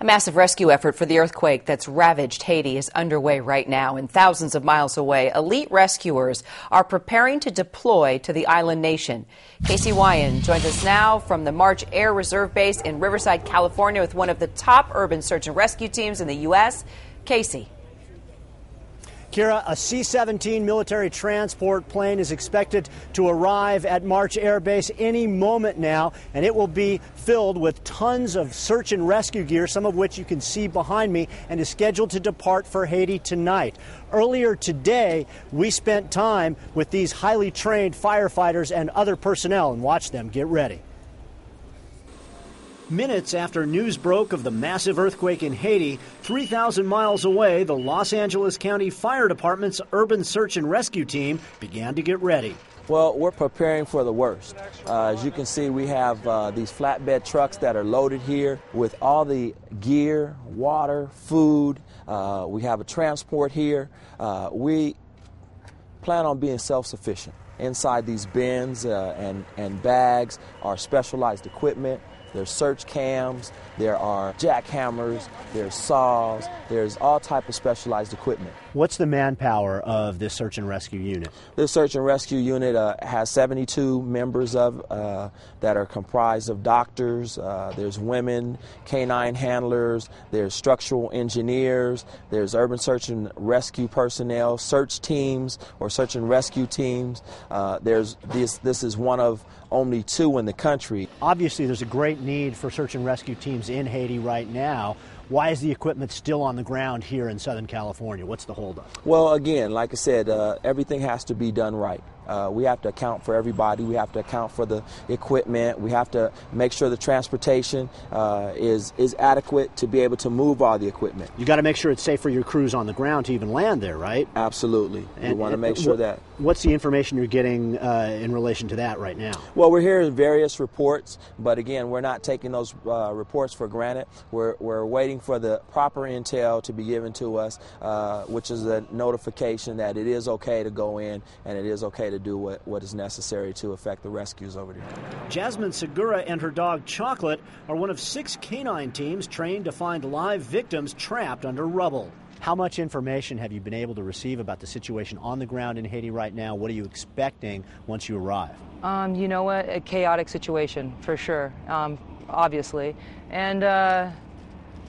massive rescue effort for the earthquake that's ravaged Haiti is underway right now, and thousands of miles away, elite rescuers are preparing to deploy to the island nation. Casey Wian joins us now from the March Air Reserve Base in Riverside, California, with one of the top urban search and rescue teams in the U.S. Casey. Kira, a C-17 military transport plane is expected to arrive at March Air Base any moment now, and it will be filled with tons of search and rescue gear, some of which you can see behind me, and is scheduled to depart for Haiti tonight. Earlier today, we spent time with these highly trained firefighters and other personnel and watched them get ready. Minutes after news broke of the massive earthquake in Haiti, 3,000 miles away, the Los Angeles County Fire Department's urban search and rescue team began to get ready. Well, we're preparing for the worst. As you can see, we have these flatbed trucks that are loaded here with all the gear, water, food. We have a transport here. We plan on being self-sufficient. Inside these bins and bags are specialized equipment. There's search cams, there are jackhammers, there's saws, there's all type of specialized equipment. What's the manpower of this search and rescue unit? This search and rescue unit has 72 members that are comprised of doctors, there's women, canine handlers, there's structural engineers, there's urban search and rescue personnel, search teams or search and rescue teams. This is one of only 2 in the country. Obviously, there's a great need for search and rescue teams in Haiti right now. Why is the equipment still on the ground here in Southern California? What's the holdup? Well, again, like I said, everything has to be done right. We have to account for everybody. We have to account for the equipment. We have to make sure the transportation is adequate to be able to move all the equipment. You got to make sure it's safe for your crews on the ground to even land there, right? Absolutely. We want to make sure that. What's the information you're getting in relation to that right now? Well, we're hearing various reports, but again, we're not taking those reports for granted. We're waiting for the proper intel to be given to us, which is a notification that it is okay to go in and it is okay to do what is necessary to effect the rescues over there. Jasmine Segura and her dog Chocolate are one of 6 canine teams trained to find live victims trapped under rubble. How much information have you been able to receive about the situation on the ground in Haiti right now? What are you expecting once you arrive? You know what? A chaotic situation, for sure, obviously. And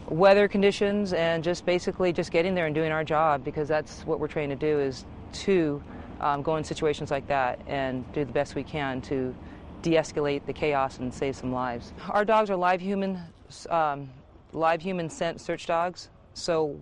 weather conditions and just basically just getting there and doing our job, because that's what we're trained to do, is to go in situations like that and do the best we can to de-escalate the chaos and save some lives. Our dogs are live human scent search dogs. So,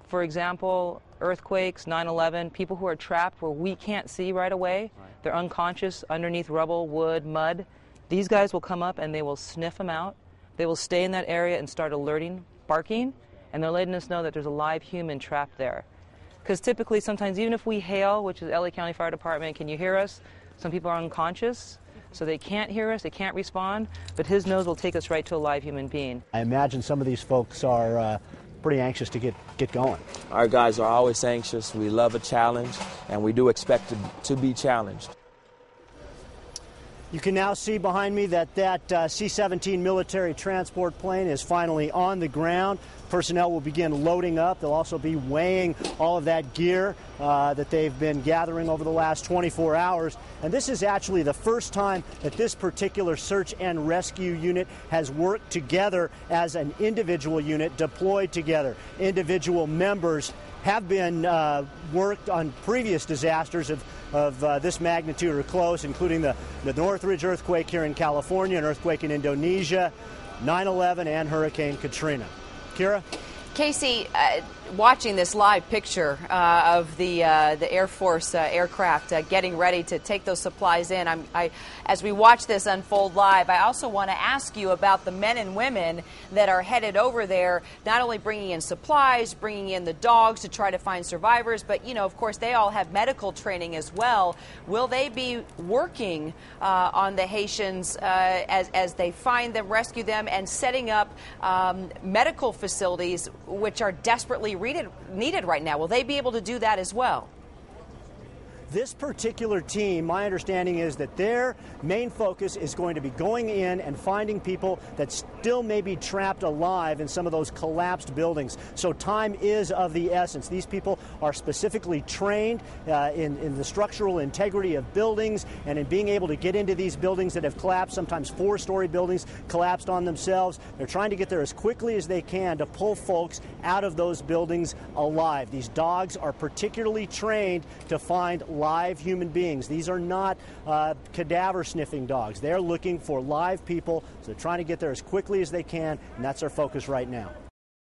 for example, earthquakes, 9/11, people who are trapped where we can't see right away, they're unconscious underneath rubble, wood, mud. These guys will come up and they will sniff them out. They will stay in that area and start alerting, barking, and they're letting us know that there's a live human trapped there. Because typically, sometimes, even if we hail, which is LA County Fire Department, can you hear us? Some people are unconscious, so they can't hear us, they can't respond, but his nose will take us right to a live human being. I imagine some of these folks are pretty anxious to get going. Our guys are always anxious. We love a challenge, and we do expect to be challenged. You can now see behind me that C-17 military transport plane is finally on the ground. Personnel will begin loading up. They'll also be weighing all of that gear that they've been gathering over the last 24 hours. And this is actually the first time that this particular search and rescue unit has worked together as an individual unit, deployed together. Individual members have been worked on previous disasters of this magnitude or close, including the Northridge earthquake here in California, an earthquake in Indonesia, 9/11, and Hurricane Katrina. Kira? Casey, watching this live picture of the Air Force aircraft getting ready to take those supplies in, as we watch this unfold live, I also want to ask you about the men and women that are headed over there, not only bringing in supplies, bringing in the dogs to try to find survivors, but, you know, of course, they all have medical training as well. Will they be working on the Haitians as they find them, rescue them, and setting up medical facilities which are desperately needed right now? Will they be able to do that as well? This particular team, my understanding is that their main focus is going to be going in and finding people that still may be trapped alive in some of those collapsed buildings. So time is of the essence. These people are specifically trained in the structural integrity of buildings and in being able to get into these buildings that have collapsed, sometimes four-story buildings collapsed on themselves. They're trying to get there as quickly as they can to pull folks out of those buildings alive. These dogs are particularly trained to find live human beings. These are not cadaver sniffing dogs. They're looking for live people, so they're trying to get there as quickly as they can, and that's our focus right now.